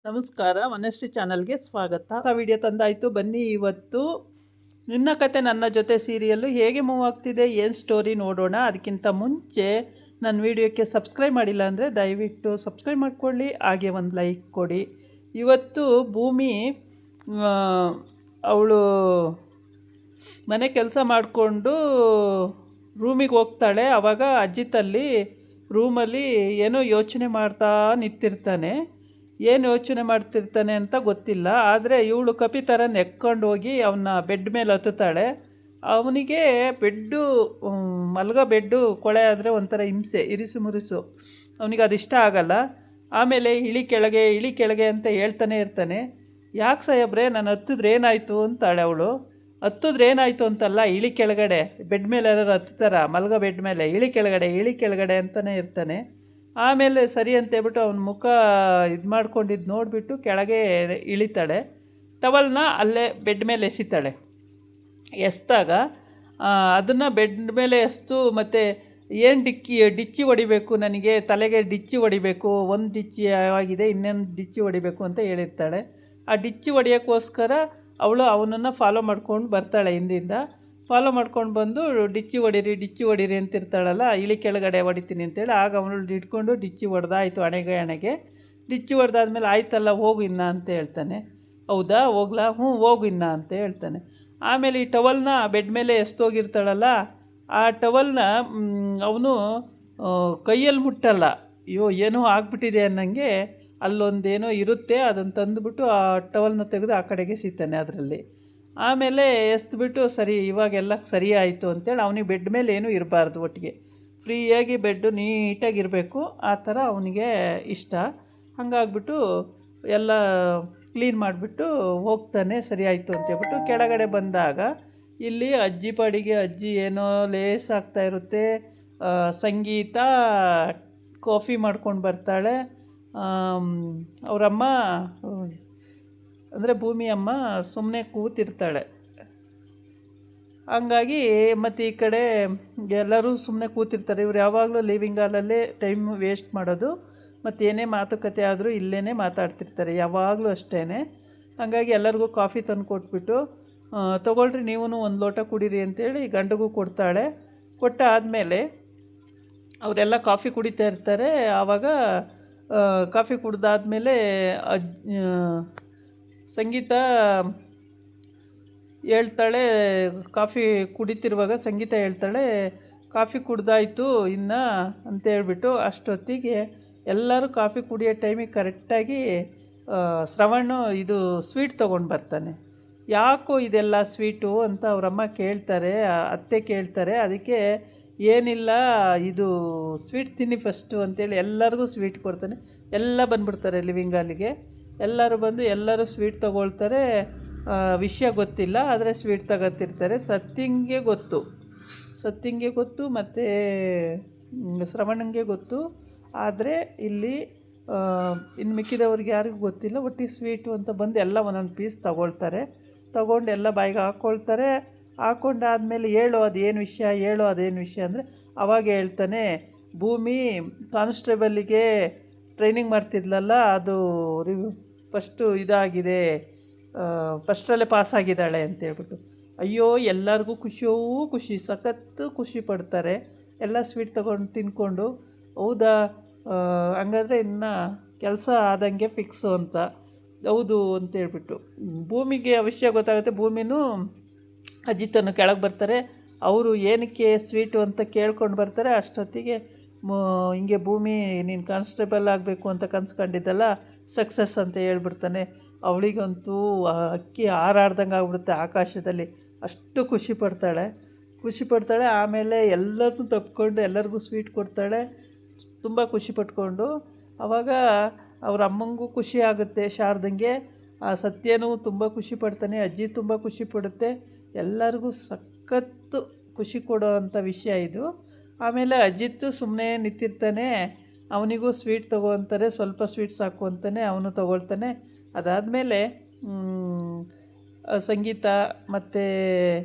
ನಮಸ್ಕಾರ, ವನಶ್ರೀ ಚಾನಲ್ಗೆ ಸ್ವಾಗತ. ವಿಡಿಯೋ ತಂದಾಯಿತು, ಬನ್ನಿ ಇವತ್ತು ನಿನ್ನ ಕತೆ ನನ್ನ ಜೊತೆ ಸೀರಿಯಲ್ಲು ಹೇಗೆ ಮೂವ್ ಆಗ್ತಿದೆ, ಏನು ಸ್ಟೋರಿ ನೋಡೋಣ. ಅದಕ್ಕಿಂತ ಮುಂಚೆ ನನ್ನ ವಿಡಿಯೋಕ್ಕೆ ಸಬ್ಸ್ಕ್ರೈಬ್ ಮಾಡಿಲ್ಲ ಅಂದರೆ ದಯವಿಟ್ಟು ಸಬ್ಸ್ಕ್ರೈಬ್ ಮಾಡಿಕೊಳ್ಳಿ, ಹಾಗೆ ಒಂದು ಲೈಕ್ ಕೊಡಿ. ಇವತ್ತು ಭೂಮಿ ಅವಳು ಮನೆ ಕೆಲಸ ಮಾಡಿಕೊಂಡು ರೂಮಿಗೆ ಹೋಗ್ತಾಳೆ. ಆವಾಗ ಅಜ್ಜಿತಲ್ಲಿ ರೂಮಲ್ಲಿ ಏನೋ ಯೋಚನೆ ಮಾಡ್ತಾ ನಿಂತಿರ್ತಾನೆ. ಏನು ಯೋಚನೆ ಮಾಡ್ತಿರ್ತಾನೆ ಅಂತ ಗೊತ್ತಿಲ್ಲ. ಆದರೆ ಇವಳು ಕಪಿ ಥರ ನೆಕ್ಕೊಂಡು ಹೋಗಿ ಅವನ ಬೆಡ್ ಮೇಲೆ ಹತ್ತುತ್ತಾಳೆ. ಅವನಿಗೆ ಬೆಡ್ಡು ಮಲಗೋ ಬೆಡ್ಡು ಕೊಳೆ ಆದರೆ ಒಂಥರ ಹಿಂಸೆ, ಇರಿಸು ಮುರಿಸು. ಅವನಿಗೆ ಅದು ಇಷ್ಟ ಆಗಲ್ಲ. ಆಮೇಲೆ ಇಳಿ ಕೆಳಗೆ ಅಂತ ಹೇಳ್ತಾನೆ ಇರ್ತಾನೆ. ಯಾಕೆ ಸಾಹೇಬ್ರೆ ನಾನು ಹತ್ತಿದ್ರೆ ಏನಾಯಿತು ಅಂತಾಳೆ ಅವಳು. ಹತ್ತಿದ್ರೆ ಏನಾಯಿತು ಅಂತಲ್ಲ, ಇಳಿ ಕೆಳಗಡೆ, ಬೆಡ್ ಮೇಲೆ ಯಾರು ಹತ್ತುತ್ತಾರ, ಮಲಗೋ ಬೆಡ್ ಮೇಲೆ ಇಳಿ ಕೆಳಗಡೆ ಅಂತಲೇ ಇರ್ತಾನೆ. ಆಮೇಲೆ ಸರಿ ಅಂತೇಳ್ಬಿಟ್ಟು ಅವನ ಮುಖ ಇದು ಮಾಡ್ಕೊಂಡಿದ್ದು ನೋಡಿಬಿಟ್ಟು ಕೆಳಗೆ ಇಳಿತಾಳೆ. ಟವಲ್ನ ಅಲ್ಲೇ ಬೆಡ್ ಮೇಲೆ ಎಸಿತಾಳೆ. ಎಸ್ದಾಗ ಅದನ್ನು ಬೆಡ್ ಮೇಲೆ ಎಸ್ತು ಮತ್ತು ಏನು ಡಿಚ್ಚಿ ಹೊಡಿಬೇಕು, ನನಗೆ ತಲೆಗೆ ಡಿಚ್ಚಿ ಹೊಡಿಬೇಕು, ಒಂದು ಡಿಚ್ಚಿ ಆಗಿದೆ, ಇನ್ನೊಂದು ಡಿಚ್ಚಿ ಹೊಡಿಬೇಕು ಅಂತ ಹೇಳಿರ್ತಾಳೆ. ಆ ಡಿಚ್ಚಿ ಹೊಡಿಯೋಕ್ಕೋಸ್ಕರ ಅವಳು ಅವನನ್ನು ಫಾಲೋ ಮಾಡ್ಕೊಂಡು ಬರ್ತಾಳೆ. ಹಿಂದಿಂದ ಫಾಲೋ ಮಾಡ್ಕೊಂಡು ಬಂದು ಡಿಚ್ಚಿ ಹೊಡೀರಿ ಅಂತಿರ್ತಾಳಲ್ಲ, ಇಳಿ ಕೆಳಗಡೆ ಹೊಡಿತೀನಿ ಅಂತೇಳಿ. ಆಗ ಅವನು ಇಟ್ಕೊಂಡು ಡಿಚ್ಚಿ ಹೊಡೆದಾಯಿತು ಹಣೆಗೆ. ಡಿಚ್ಚಿ ಹೊಡೆದಾದ್ಮೇಲೆ ಆಯ್ತಲ್ಲ ಹೋಗು ಇನ್ನ ಅಂತ ಹೇಳ್ತಾನೆ. ಹೌದಾ, ಹೋಗ್ಲಾ, ಹ್ಞೂ ಹೋಗು ಇನ್ನ ಅಂತ ಹೇಳ್ತಾನೆ. ಆಮೇಲೆ ಈ ಟವಲ್ನ ಬೆಡ್ ಮೇಲೆ ಎಸ್ತೋಗಿರ್ತಾಳಲ್ಲ, ಆ ಟವಲ್ನ ಅವನು ಕೈಯಲ್ಲಿ ಮುಟ್ಟಲ್ಲ. ಅಯ್ಯೋ ಏನೋ ಆಗ್ಬಿಟ್ಟಿದೆ ಅನ್ನಂಗೆ ಅಲ್ಲೊಂದೇನೋ ಇರುತ್ತೆ, ಅದನ್ನು ತಂದುಬಿಟ್ಟು ಆ ಟವಲ್ನ ತೆಗೆದು ಆ ಕಡೆಗೆ ಸಿಗ್ತಾನೆ ಅದರಲ್ಲಿ. ಆಮೇಲೆ ಎಸ್ದುಬಿಟ್ಟು ಸರಿ ಇವಾಗೆಲ್ಲ ಸರಿ ಆಯಿತು ಅಂತೇಳಿ ಅವನಿಗೆ ಬೆಡ್ ಮೇಲೆ ಏನೂ ಇರಬಾರ್ದು, ಒಟ್ಟಿಗೆ ಫ್ರೀಯಾಗಿ ಬೆಡ್ಡು ನೀಟಾಗಿರಬೇಕು, ಆ ಥರ ಅವನಿಗೆ ಇಷ್ಟ. ಹಾಗಾಗ್ಬಿಟ್ಟು ಎಲ್ಲ ಕ್ಲೀನ್ ಮಾಡಿಬಿಟ್ಟು ಹೋಗ್ತಾನೆ. ಸರಿ ಆಯಿತು ಅಂತೇಳ್ಬಿಟ್ಟು ಕೆಳಗಡೆ ಬಂದಾಗ ಇಲ್ಲಿ ಅಜ್ಜಿ ಏನೋ ಲೇಸ್ ಆಗ್ತಾ ಇರುತ್ತೆ. ಸಂಗೀತ ಕಾಫಿ ಮಾಡ್ಕೊಂಡು ಬರ್ತಾಳೆ. ಅವರಮ್ಮ ಅಂದರೆ ಭೂಮಿ ಅಮ್ಮ ಸುಮ್ಮನೆ ಕೂತಿರ್ತಾಳೆ. ಹಂಗಾಗಿ ಮತ್ತು ಈ ಕಡೆ ಎಲ್ಲರೂ ಸುಮ್ಮನೆ ಕೂತಿರ್ತಾರೆ. ಇವ್ರು ಯಾವಾಗಲೂ ಲಿವಿಂಗ್ ಹಾಲಲ್ಲೇ ಟೈಮ್ ವೇಸ್ಟ್ ಮಾಡೋದು, ಮತ್ತು ಏನೇ ಮಾತುಕತೆ ಆದರೂ ಇಲ್ಲೇ ಮಾತಾಡ್ತಿರ್ತಾರೆ ಯಾವಾಗಲೂ ಅಷ್ಟೇ. ಹಾಗಾಗಿ ಎಲ್ಲರಿಗೂ ಕಾಫಿ ತಂದು ಕೊಟ್ಬಿಟ್ಟು ತೊಗೊಳ್ರಿ ನೀವು ಒಂದು ಲೋಟ ಕುಡೀರಿ ಅಂತೇಳಿ ಗಂಡಗೂ ಕೊಡ್ತಾಳೆ. ಕೊಟ್ಟ ಆದಮೇಲೆ ಅವರೆಲ್ಲ ಕಾಫಿ ಕುಡಿತಾ ಇರ್ತಾರೆ. ಆವಾಗ ಕಾಫಿ ಕುಡ್ದಾದ್ಮೇಲೆ ಸಂಗೀತ ಹೇಳ್ತಾಳೆ, ಕಾಫಿ ಕುಡಿತಿರುವಾಗ ಸಂಗೀತ ಹೇಳ್ತಾಳೆ, ಕಾಫಿ ಕುಡ್ದಾಯಿತು ಇನ್ನು ಅಂತೇಳ್ಬಿಟ್ಟು. ಅಷ್ಟೊತ್ತಿಗೆ ಎಲ್ಲರೂ ಕಾಫಿ ಕುಡಿಯೋ ಟೈಮಿಗೆ ಕರೆಕ್ಟಾಗಿ ಶ್ರವಣ್ ಇದು ಸ್ವೀಟ್ ತೊಗೊಂಡು ಬರ್ತಾನೆ. ಯಾಕೋ ಇದೆಲ್ಲ ಸ್ವೀಟು ಅಂತ ಅವರಮ್ಮ ಕೇಳ್ತಾರೆ, ಅತ್ತೆ ಕೇಳ್ತಾರೆ. ಅದಕ್ಕೆ ಏನಿಲ್ಲ, ಇದು ಸ್ವೀಟ್ ತಿನ್ನಿ ಫಸ್ಟು ಅಂತೇಳಿ ಎಲ್ಲರಿಗೂ ಸ್ವೀಟ್ ಕೊಡ್ತಾನೆ. ಎಲ್ಲ ಬಂದುಬಿಡ್ತಾರೆ ಲಿವಿಂಗ್ ಹಾಲಿಗೆ. ಎಲ್ಲರೂ ಬಂದು ಎಲ್ಲರೂ ಸ್ವೀಟ್ ತೊಗೊಳ್ತಾರೆ. ವಿಷಯ ಗೊತ್ತಿಲ್ಲ, ಆದರೆ ಸ್ವೀಟ್ ತಗೋತಿರ್ತಾರೆ. ಸತ್ಯಂಗೆ ಗೊತ್ತು ಮತ್ತು ಶ್ರವಣಂಗೆ ಗೊತ್ತು. ಆದರೆ ಇಲ್ಲಿ ಇನ್ನು ಮಿಕ್ಕಿದವ್ರಿಗೆ ಯಾರಿಗೂ ಗೊತ್ತಿಲ್ಲ. ಒಟ್ಟಿಗೆ ಸ್ವೀಟು ಅಂತ ಬಂದು ಎಲ್ಲ ಒಂದೊಂದು ಪೀಸ್ ತಗೊಂಡು ಎಲ್ಲ ಬಾಯಿಗೆ ಹಾಕ್ಕೊಂಡಾದ್ಮೇಲೆ ಹೇಳು ಅದೇನು ವಿಷಯ ಅಂದರೆ ಅವಾಗ ಹೇಳ್ತಾನೆ, ಭೂಮಿ ಕಾನ್ಸ್ಟೇಬಲಿಗೆ ಟ್ರೈನಿಂಗ್ ಮಾಡ್ತಿದ್ಲಲ್ಲ, ಅದು ಫಸ್ಟು ಇದಾಗಿದೆ, ಫಸ್ಟಲ್ಲೇ ಪಾಸಾಗಿದ್ದಾಳೆ ಅಂತೇಳ್ಬಿಟ್ಟು. ಅಯ್ಯೋ ಎಲ್ಲರಿಗೂ ಖುಷಿ, ಸಖತ್ತು ಖುಷಿ ಪಡ್ತಾರೆ ಎಲ್ಲ ಸ್ವೀಟ್ ತೊಗೊಂಡು ತಿನ್ಕೊಂಡು. ಹೌದಾ, ಹಂಗಾದ್ರೆ ಇನ್ನು ಕೆಲಸ ಆದಂಗೆ ಫಿಕ್ಸು ಅಂತ. ಹೌದು ಅಂತೇಳ್ಬಿಟ್ಟು ಭೂಮಿಗೆ ಆ ವಿಷಯ ಗೊತ್ತಾಗುತ್ತೆ. ಭೂಮಿನೂ ಅಜಿತನು ಕೆಳಗೆ ಬರ್ತಾರೆ. ಅವರು ಏನಕ್ಕೆ ಸ್ವೀಟು ಅಂತ ಕೇಳ್ಕೊಂಡು ಬರ್ತಾರೆ. ಅಷ್ಟೊತ್ತಿಗೆ ಹಿಂಗೆ ಭೂಮಿ ನೀನು ಕಾನ್ಸ್ಟೇಬಲ್ ಆಗಬೇಕು ಅಂತ ಕನ್ಸ್ಕೊಂಡಿದ್ದಲ್ಲ, ಸಕ್ಸಸ್ ಅಂತ ಹೇಳ್ಬಿಡ್ತಾನೆ. ಅವಳಿಗಂತೂ ಅಕ್ಕಿ ಹಾರಾಡ್ದಂಗೆ ಆಗ್ಬಿಡುತ್ತೆ ಆಕಾಶದಲ್ಲಿ, ಅಷ್ಟು ಖುಷಿ ಪಡ್ತಾಳೆ. ಆಮೇಲೆ ಎಲ್ಲರನ್ನೂ ತಪ್ಪಿಕೊಂಡು ಎಲ್ಲರಿಗೂ ಸ್ವೀಟ್ ಕೊಡ್ತಾಳೆ, ತುಂಬ ಖುಷಿ ಪಟ್ಕೊಂಡು. ಆವಾಗ ಅವ್ರ ಅಮ್ಮಂಗೂ ಖುಷಿ ಆಗುತ್ತೆ, ಶಾರದಂಗೆ. ಆ ಸತ್ಯನೂ ತುಂಬ ಖುಷಿ ಪಡ್ತಾನೆ, ಅಜ್ಜಿ ತುಂಬ ಖುಷಿ ಪಡುತ್ತೆ. ಎಲ್ಲರಿಗೂ ಸಖತ್ತು ಖುಷಿ ಕೊಡೋ ಅಂಥ ವಿಷಯ ಇದು. ಆಮೇಲೆ ಅಜಿತ್ ಸುಮ್ಮನೆ ನಿಂತಿರ್ತಾನೆ. ಅವನಿಗೂ ಸ್ವೀಟ್ ತಗೋ ಅಂತಾರೆ, ಸ್ವಲ್ಪ ಸ್ವೀಟ್ ಸಾಕು ಅಂತಾನೆ, ಅವನು ತೊಗೊಳ್ತಾನೆ. ಅದಾದಮೇಲೆ ಸಂಗೀತ ಮತ್ತು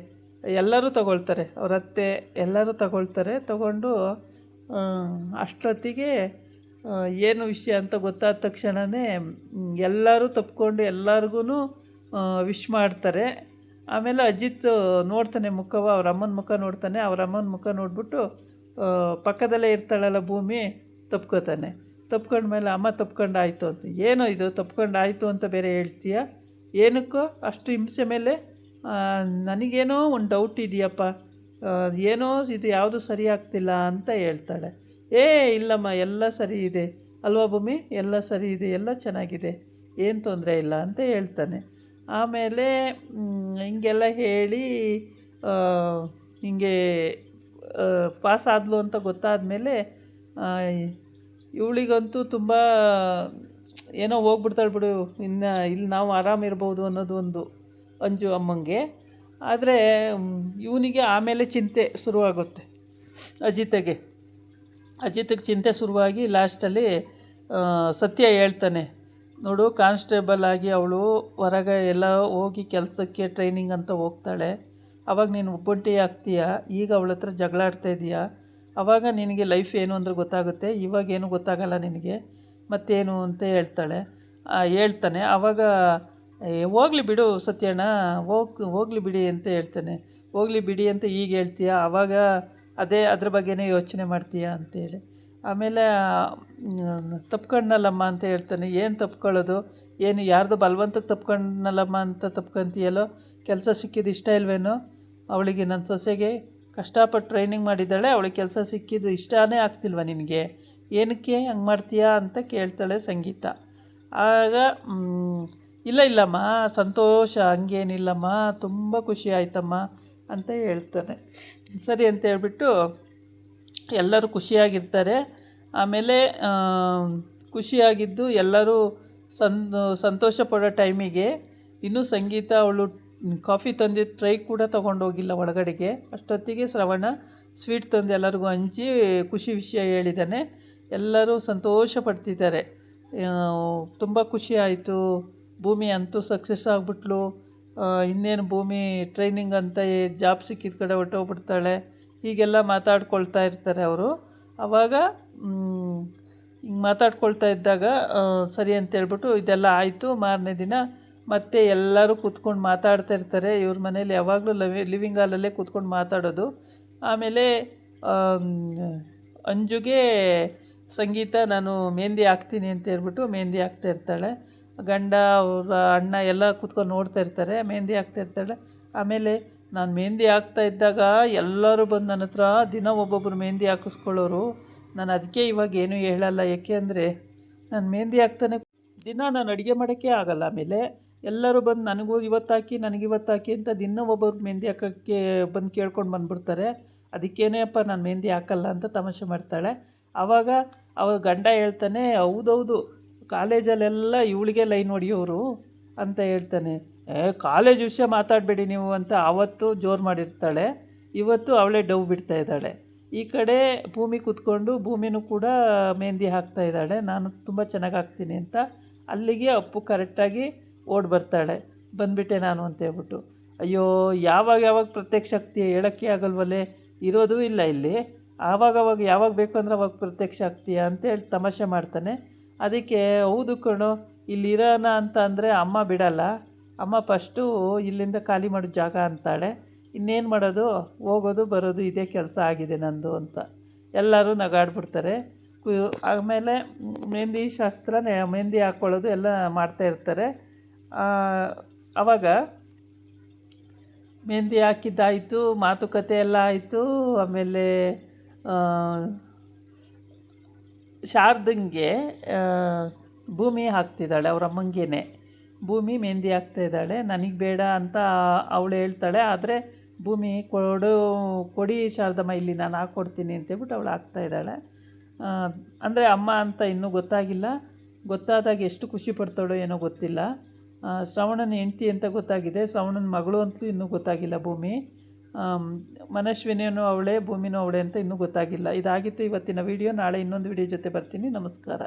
ಎಲ್ಲರೂ ತಗೊಳ್ತಾರೆ, ಅವರ ಅತ್ತೆ ಎಲ್ಲರೂ ತಗೊಳ್ತಾರೆ. ತಗೊಂಡು ಅಷ್ಟೊತ್ತಿಗೆ ಏನು ವಿಷಯ ಅಂತ ಗೊತ್ತಾದ ತಕ್ಷಣವೇ ಎಲ್ಲರೂ ತಪ್ಕೊಂಡು ಎಲ್ಲರಿಗೂ ವಿಶ್ ಮಾಡ್ತಾರೆ. ಆಮೇಲೆ ಅಜಿತ್ ನೋಡ್ತಾನೆ ಮುಖವ, ಅವ್ರ ಅಮ್ಮನ ಮುಖ ನೋಡ್ತಾನೆ. ಅವ್ರ ಅಮ್ಮನ ಮುಖ ನೋಡಿಬಿಟ್ಟು ಪಕ್ಕದಲ್ಲೇ ಇರ್ತಾಳಲ್ಲ ಭೂಮಿ, ತಪ್ಕೋತಾನೆ. ತಪ್ಕೊಂಡ್ಮೇಲೆ ಅಮ್ಮ ತಪ್ಕೊಂಡಾಯಿತು ಅಂತ. ಏನೋ ಇದು ತಪ್ಕೊಂಡಾಯಿತು ಅಂತ ಬೇರೆ ಹೇಳ್ತೀಯ, ಏನಕ್ಕೋ ಅಷ್ಟು ಹಿಂಸೆ ಮೇಲೆ? ನನಗೇನೋ ಒಂದು ಡೌಟ್ ಇದೆಯಪ್ಪ, ಏನೋ ಇದು ಯಾವುದು ಸರಿ ಆಗ್ತಿಲ್ಲ ಅಂತ ಹೇಳ್ತಾಳೆ. ಇಲ್ಲಮ್ಮ, ಎಲ್ಲ ಸರಿ ಇದೆ ಅಲ್ವಾ ಭೂಮಿ, ಎಲ್ಲ ಸರಿ ಇದೆ, ಎಲ್ಲ ಚೆನ್ನಾಗಿದೆ, ಏನು ತೊಂದರೆ ಇಲ್ಲ ಅಂತ ಹೇಳ್ತಾನೆ. ಆಮೇಲೆ ಹಿಂಗೆಲ್ಲ ಹೇಳಿ ಹಿಂಗೆ ಪಾಸ್ ಆದಲು ಅಂತ ಗೊತ್ತಾದ ಮೇಲೆ ಇವಳಿಗಂತೂ ತುಂಬ ಏನೋ ಹೋಗ್ಬಿಡ್ತಾಳೆ ಬಿಡು, ಇನ್ನು ಇಲ್ಲಿ ನಾವು ಆರಾಮಿರ್ಬೋದು ಅನ್ನೋದು ಒಂದು ಅಂಜು ಅಮ್ಮಂಗೆ. ಆದರೆ ಇವನಿಗೆ ಆಮೇಲೆ ಚಿಂತೆ ಶುರುವಾಗುತ್ತೆ. ಅಜಿತ್ಗೆ ಚಿಂತೆ ಶುರುವಾಗಿ ಲಾಸ್ಟಲ್ಲಿ ಸತ್ಯ ಹೇಳ್ತಾನೆ, ನೋಡು ಕಾನ್ಸ್ಟೇಬಲ್ ಆಗಿ ಅವಳು ಹೊರಗೆ ಎಲ್ಲ ಹೋಗಿ ಕೆಲಸಕ್ಕೆ ಟ್ರೈನಿಂಗ್ ಅಂತ ಹೋಗ್ತಾಳೆ. ಆವಾಗ ನೀನು ಒಬ್ಬಂಟಿ ಆಗ್ತೀಯ, ಈಗ ಅವಳ ಹತ್ರ ಜಗಳ ಆಡ್ತಾ ಇದೀಯ. ಆವಾಗ ನಿನಗೆ ಲೈಫ್ ಏನು ಅಂದ್ರೆ ಗೊತ್ತಾಗುತ್ತೆ, ಇವಾಗೇನು ಗೊತ್ತಾಗಲ್ಲ ನಿನಗೆ, ಮತ್ತೇನು ಅಂತ ಹೇಳ್ತಾನೆ. ಆವಾಗ ಹೋಗಲಿ ಬಿಡು ಸತ್ಯಣ್ಣ, ಹೋಗಲಿ ಬಿಡಿ ಅಂತ ಹೇಳ್ತಾನೆ. ಹೋಗಲಿ ಬಿಡಿ ಅಂತ ಈಗ ಹೇಳ್ತೀಯ, ಆವಾಗ ಅದ್ರ ಬಗ್ಗೆನೇ ಯೋಚನೆ ಮಾಡ್ತೀಯ ಅಂತೇಳಿ. ಆಮೇಲೆ ತಪ್ಕೊಂಡ್ನಲ್ಲಮ್ಮ ಅಂತ ಹೇಳ್ತಾನೆ. ಏನು ತಪ್ಕೊಳ್ಳೋದು, ಏನು ಯಾರ್ದು ಬಲವಂತಕ್ಕೆ ತಪ್ಕೊಂಡ್ನಲ್ಲಮ್ಮ ಅಂತ ತಪ್ಕೊಂತೀಯಲ್ಲೋ, ಕೆಲಸ ಸಿಕ್ಕಿದ್ದು ಇಷ್ಟ ಇಲ್ವೇನೋ ಅವಳಿಗೆ? ನನ್ನ ಸೊಸೆಗೆ ಕಷ್ಟಪಟ್ಟು ಟ್ರೈನಿಂಗ್ ಮಾಡಿದ್ದಾಳೆ, ಅವಳಿಗೆ ಕೆಲಸ ಸಿಕ್ಕಿದ್ದು ಇಷ್ಟನೇ ಆಗ್ತಿಲ್ವ ನಿನಗೆ? ಏನಕ್ಕೆ ಹಂಗೆ ಮಾಡ್ತೀಯಾ ಅಂತ ಕೇಳ್ತಾಳೆ ಸಂಗೀತ. ಆಗ ಇಲ್ಲಮ್ಮ ಸಂತೋಷ, ಹಂಗೇನಿಲ್ಲಮ್ಮ, ತುಂಬ ಖುಷಿ ಆಯ್ತಮ್ಮ ಅಂತ ಹೇಳ್ತಾನೆ. ಸರಿ ಅಂತ ಹೇಳ್ಬಿಟ್ಟು ಎಲ್ಲರೂ ಖುಷಿಯಾಗಿರ್ತಾರೆ. ಆಮೇಲೆ ಖುಷಿಯಾಗಿದ್ದು ಎಲ್ಲರೂ ಸಂತೋಷ ಪಡೋ ಟೈಮಿಗೆ ಇನ್ನೂ ಸಂಗೀತ ಅವಳು ಕಾಫಿ ತಂದಿದ್ದ ಟ್ರೈ ಕೂಡ ತೊಗೊಂಡೋಗಿಲ್ಲ ಒಳಗಡೆಗೆ. ಅಷ್ಟೊತ್ತಿಗೆ ಶ್ರವಣ ಸ್ವೀಟ್ ತಂದು ಎಲ್ಲರಿಗೂ ಹಂಚಿ ಖುಷಿ ವಿಷಯ ಹೇಳಿದ್ದಾನೆ. ಎಲ್ಲರೂ ಸಂತೋಷ ಪಡ್ತಿದ್ದಾರೆ. ತುಂಬ ಖುಷಿ ಆಯಿತು, ಭೂಮಿ ಅಂತೂ ಸಕ್ಸಸ್ ಆಗಿಬಿಟ್ಲು, ಇನ್ನೇನು ಭೂಮಿ ಟ್ರೈನಿಂಗ್ ಅಂತ ಜಾಬ್ ಸಿಕ್ಕಿದ ಕಡೆ ಹೊಟ್ಟೋಗ್ಬಿಡ್ತಾಳೆ, ಹೀಗೆಲ್ಲ ಮಾತಾಡ್ಕೊಳ್ತಾ ಇರ್ತಾರೆ ಅವರು. ಆವಾಗ ಹಿಂಗೆ ಮಾತಾಡ್ಕೊಳ್ತಾ ಇದ್ದಾಗ ಸರಿ ಅಂತೇಳ್ಬಿಟ್ಟು ಇದೆಲ್ಲ ಆಯಿತು. ಮಾರನೇ ದಿನ ಮತ್ತೆ ಎಲ್ಲರೂ ಕೂತ್ಕೊಂಡು ಮಾತಾಡ್ತಾ ಇರ್ತಾರೆ. ಇವ್ರ ಮನೇಲಿ ಯಾವಾಗಲೂ ಲಿವಿಂಗ್ ಹಾಲಲ್ಲೇ ಕೂತ್ಕೊಂಡು ಮಾತಾಡೋದು. ಆಮೇಲೆ ಅಂಜುಗೆ ಸಂಗೀತ ನಾನು ಮೆಹಂದಿ ಹಾಕ್ತೀನಿ ಅಂತ ಹೇಳ್ಬಿಟ್ಟು ಮೆಹಂದಿ ಹಾಕ್ತಾ ಇರ್ತಾಳೆ. ಗಂಡ ಅವರ ಅಣ್ಣ ಎಲ್ಲ ಕೂತ್ಕೊಂಡು ನೋಡ್ತಾ ಇರ್ತಾರೆ, ಮೆಹಂದಿ ಹಾಕ್ತಾ ಇರ್ತಾಳೆ. ಆಮೇಲೆ ನಾನು ಮೆಹಂದಿ ಹಾಕ್ತಾ ಇದ್ದಾಗ ಎಲ್ಲರೂ ಬಂದು ನನ್ನ ಹತ್ರ ದಿನ ಒಬ್ಬೊಬ್ಬರು ಮೆಹಂದಿ ಹಾಕಿಸ್ಕೊಳ್ಳೋರು. ನಾನು ಅದಕ್ಕೆ ಇವಾಗ ಏನೂ ಹೇಳಲ್ಲ, ಏಕೆ ಅಂದರೆ ನಾನು ಮೆಹಂದಿ ಹಾಕ್ತಾನೆ ದಿನ ನಾನು ಅಡುಗೆ ಮಾಡೋಕ್ಕೆ ಆಗಲ್ಲ. ಆಮೇಲೆ ಎಲ್ಲರೂ ಬಂದು ನನಗೂ ಇವತ್ತಾಕಿ ನನಗಿವತ್ತಾಕಿ ಅಂತ ದಿನ ಒಬ್ಬೊಬ್ರು ಮೆಹಂದಿ ಹಾಕೋಕ್ಕೆ ಬಂದು ಕೇಳ್ಕೊಂಡು ಬಂದುಬಿಡ್ತಾರೆ. ಅದಕ್ಕೇನೇ ಅಪ್ಪ ನಾನು ಮೆಹಂದಿ ಹಾಕಲ್ಲ ಅಂತ ತಮಾಷೆ ಮಾಡ್ತಾಳೆ. ಆವಾಗ ಅವ್ರ ಗಂಡ ಹೇಳ್ತಾನೆ, ಹೌದೌದು ಕಾಲೇಜಲ್ಲೆಲ್ಲ ಇವಳಿಗೆ ಲೈನ್ ಹೊಡಿಯೋರು ಅಂತ ಹೇಳ್ತಾನೆ. ಕಾಲೇಜ್ ವಿಷಯ ಮಾತಾಡಬೇಡಿ ನೀವು ಅಂತ ಆವತ್ತು ಜೋರು ಮಾಡಿರ್ತಾಳೆ. ಇವತ್ತು ಅವಳೇ ಡವ್ ಬಿಡ್ತಾ ಇದ್ದಾಳೆ. ಈ ಕಡೆ ಭೂಮಿ ಕೂತ್ಕೊಂಡು ಭೂಮಿನೂ ಕೂಡ ಮೆಹಂದಿ ಹಾಕ್ತಾ ಇದ್ದಾಳೆ, ನಾನು ತುಂಬ ಚೆನ್ನಾಗಿ ಹಾಕ್ತೀನಿ ಅಂತ. ಅಲ್ಲಿಗೆ ಅಪ್ಪು ಕರೆಕ್ಟಾಗಿ ಓಡಿ ಬರ್ತಾಳೆ, ಬಂದುಬಿಟ್ಟೆ ನಾನು ಅಂತ ಹೇಳ್ಬಿಟ್ಟು. ಅಯ್ಯೋ ಯಾವಾಗ ಪ್ರತ್ಯಕ್ಷ ಆಗ್ತೀಯ, ಹೇಳೋಕ್ಕೆ ಆಗಲ್ವಲ್ಲೇ, ಇರೋದು ಇಲ್ಲ ಇಲ್ಲಿ, ಆವಾಗವಾಗ ಯಾವಾಗ ಬೇಕು ಅಂದ್ರೆ ಅವಾಗ ಪ್ರತ್ಯಕ್ಷ ಆಗ್ತೀಯ ಅಂತೇಳಿ ತಮಾಷೆ ಮಾಡ್ತಾನೆ. ಅದಕ್ಕೆ ಹೌದು ಕಣೋ, ಇಲ್ಲಿರೋಣ ಅಂತ ಅಂದರೆ ಅಮ್ಮ ಬಿಡಲ್ಲ, ಅಮ್ಮ ಫಸ್ಟು ಇಲ್ಲಿಂದ ಖಾಲಿ ಮಾಡೋ ಜಾಗ ಅಂತಾಳೆ. ಇನ್ನೇನು ಮಾಡೋದು, ಹೋಗೋದು ಬರೋದು ಇದೇ ಕೆಲಸ ಆಗಿದೆ ನಂದು ಅಂತ ಎಲ್ಲರೂ ನಗಾಡ್ಬಿಡ್ತಾರೆ. ಆಮೇಲೆ ಮೆಹಂದಿ ಶಾಸ್ತ್ರ, ಮೆಹಂದಿ ಹಾಕ್ಕೊಳ್ಳೋದು ಎಲ್ಲ ಮಾಡ್ತಾಯಿರ್ತಾರೆ. ಆವಾಗ ಮೆಹಂದಿ ಹಾಕಿದ್ದಾಯಿತು, ಮಾತುಕತೆ ಎಲ್ಲ ಆಯಿತು. ಆಮೇಲೆ ಶಾರದಂಗೆ ಭೂಮಿ ಹಾಕ್ತಿದ್ದಾಳೆ, ಅವ್ರ ಅಮ್ಮಂಗೇನೆ ಭೂಮಿ ಮೆಹಂದಿ ಹಾಕ್ತಾಯಿದ್ದಾಳೆ. ನನಗೆ ಬೇಡ ಅಂತ ಅವಳು ಹೇಳ್ತಾಳೆ. ಆದರೆ ಭೂಮಿ ಕೊಡಿ ಶಾರದಮ್ಮ, ಇಲ್ಲಿ ನಾನು ಹಾಕ್ಕೊಡ್ತೀನಿ ಅಂತೇಳ್ಬಿಟ್ಟು ಅವಳು ಹಾಕ್ತಾಯಿದ್ದಾಳೆ. ಅಂದರೆ ಅಮ್ಮ ಅಂತ ಇನ್ನೂ ಗೊತ್ತಾಗಿಲ್ಲ. ಗೊತ್ತಾದಾಗ ಎಷ್ಟು ಖುಷಿ ಪಡ್ತಾಳೋ ಏನೋ ಗೊತ್ತಿಲ್ಲ. ಶ್ರವಣನ ಹೆಂಡ್ತಿ ಅಂತ ಗೊತ್ತಾಗಿದೆ, ಶ್ರವಣನ ಮಗಳು ಅಂತಲೂ ಇನ್ನೂ ಗೊತ್ತಾಗಿಲ್ಲ ಭೂಮಿ. ಮನಶ್ವಿನಿಯೂ ಅವಳೇ, ಭೂಮಿನೂ ಅವಳೇ ಅಂತ ಇನ್ನೂ ಗೊತ್ತಾಗಿಲ್ಲ. ಇದಾಗಿತ್ತು ಇವತ್ತಿನ ವಿಡಿಯೋ. ನಾಳೆ ಇನ್ನೊಂದು ವಿಡಿಯೋ ಜೊತೆ ಬರ್ತೀನಿ. ನಮಸ್ಕಾರ.